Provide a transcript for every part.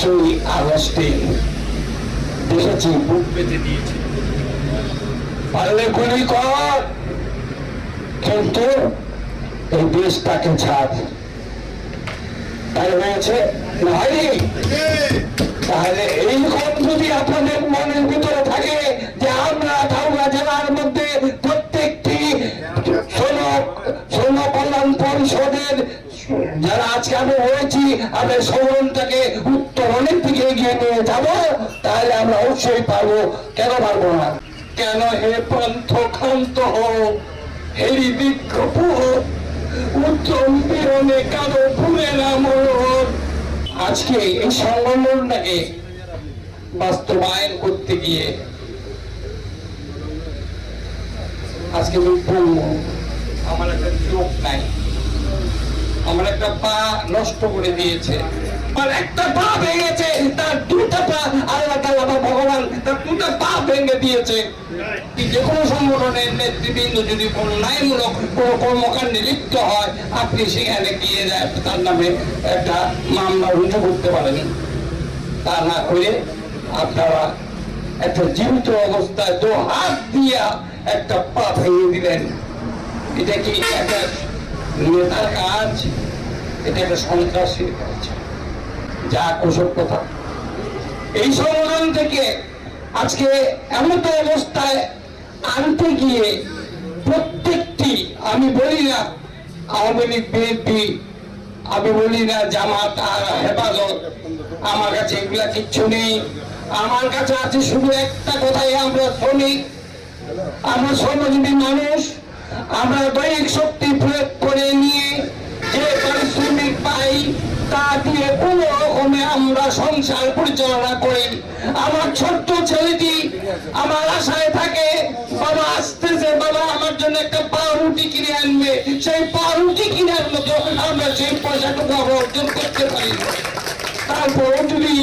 5ই আগস্টে দেখেছি বুক পেতে দিয়েছে, পারলে গুলি কর, কিন্তু এই দেশটাকে ছাড়। তাই হয়েছে না হয়নি? তাহলে এইরকম যদি আপনাদের মনের ভিতরে থাকে যে আমরা ঠাকুরা জেলার মধ্যে প্রত্যেকটি শ্রম কল্যাণ পরিষদের যারা আজকে আমি হয়েছি, আমরা সংগঠনটাকে উত্তরণের দিকে এগিয়ে নিয়ে যাব, তাহলে আমরা অবশ্যই পারবো। কেন পারবো না? কেন হে পন্থ ক্ষান্ত হোক, হেরি বিক্ষোভ উত্তম পীড়নে কারো ভুলে না মনোহর। আজকে এই সংগঠনটাকে বাস্তবায়ন করতে গিয়ে আজকে আমার একটা চোখ নাই, আমার একটা পা নষ্ট করে দিয়েছে, আমার একটা পা ভেঙেছে, তার দুটা পা আল্লাহ তাআলা বা ভগবান তার দুটা পা ভেঙে দিয়েছে। যে কোনো সংগঠনের নেতৃবৃন্দ যদি অন্যায়মূলক কোনো কর্মকাণ্ডে লিপ্ত হয়, আপনি সেখানে গিয়ে যায় তার নামে একটা মামলা রুজু করতে পারেন। তা না করে আপনারা একটা জীবিত অবস্থায় 2 হাত দিয়া একটা পা ভেঙে দিলেন। এটা কি একটা নেতার কাজ? এটা একটা সন্ত্রাসীর কাজ। যা কুশল কথা। এই সংগঠন থেকে আজকে এমন অবস্থায় আনতে গিয়ে প্রত্যেকটি, আমি বলি না আওয়ামী লীগ বিএনপি, আমি বলি না জামাত আর হেফাজত, আমার কাছে এগুলা কিচ্ছু নেই। আমার কাছে আছে শুধু একটা কথাই, আমরা শ্রমিক, আমরা শ্রমজীবী মানুষ। আমরা দৈনিক শক্তি প্রয়োগ করে নিয়ে যে পারিশ্রমিক পাই তা দিয়ে কোনো রকমে আমরা সংসার পরিচালনা করি। আমার ছোট্ট ছেলেটি আমার আশায় থাকে, বাবা আসতেছে, বাবা আমার জন্য একটা পাউরুটি কিনে আনবে। সেই পাউরুটি কেনার মতো আমরা সেই পয়সাটুকু অর্জন করতে পারি। তারপর যদি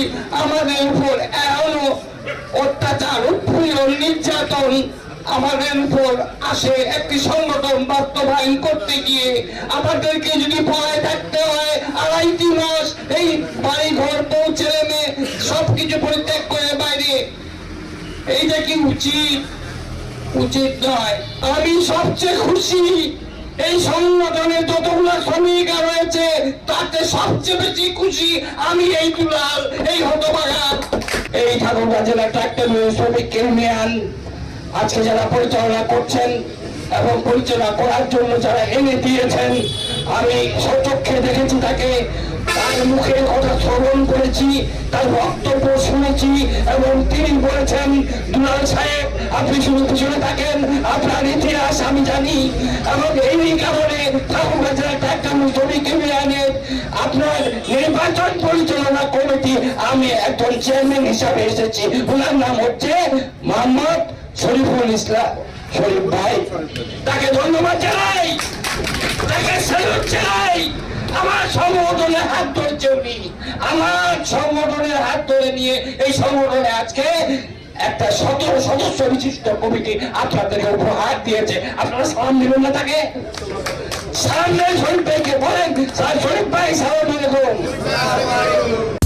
আমাদের উপর এমন অত্যাচার, উৎপীড়ন, নির্যাতন আমাদের উপর আসে, একটি সংগঠন বাস্তবায়ন করতে গিয়ে আমাদেরকে যদি ভয় থাকতে হয় 2.5 মাস এই বাড়ি ঘর বউ ছেলে মেয়ে সবকিছু পরিত্যাগ করে বাইরে, এইটা কি উচিত? উচিত নয়। আমি সবচেয়ে খুশি এই সংগঠনের যতগুলো শ্রমিক রয়েছে তাতে সবচেয়ে বেশি খুশি আমি এই দুলাল, এই হতভাগা, এই ঠাকুরগাঁ জেলা ট্রাক্টর শ্রমিক ইউনিয়ন আজকে যারা পরিচালনা করছেন এবং পরিচালনা করার জন্য যারা এনে দিয়েছেন, আমি সচক্ষে দেখেছি তাকে, তার মুখের কথা শ্রবণ করেছি, তার বক্তব্য শুনেছি এবং তিনি বলেছেন, দুলাল সাহেব আপনি শুধু পিছনে থাকেন, আপনার ইতিহাস আমি জানি। এবং এই কারণে ঠাকুরগাঁ জেলা ট্রাক্টর শ্রমিক ইউনিয়নের আপনার নির্বাচন পরিচালনা কমিটি আমি একজন চেয়ারম্যান হিসাবে এসেছি। ওনার নাম হচ্ছে মোহাম্মদ শরীফুল ইসলাম, শরীফ ভাই, তাকে ধন্যবাদ জানাই, তাকে স্যালুট জানাই। আমার সংগঠনের হাত ধরেছে উনি, আমার সংগঠনের হাত ধরে নিয়ে এই সংগঠনে আজকে একটা 17 সদস্য বিশিষ্ট কমিটি আপনাদেরকে উপহার দিয়েছে। আপনারা সালাম দিবেন না তাকে? সালাম দেন শরীফ ভাইকে, বলেন স্যার শরীফ ভাই সালাম আলাইকুম।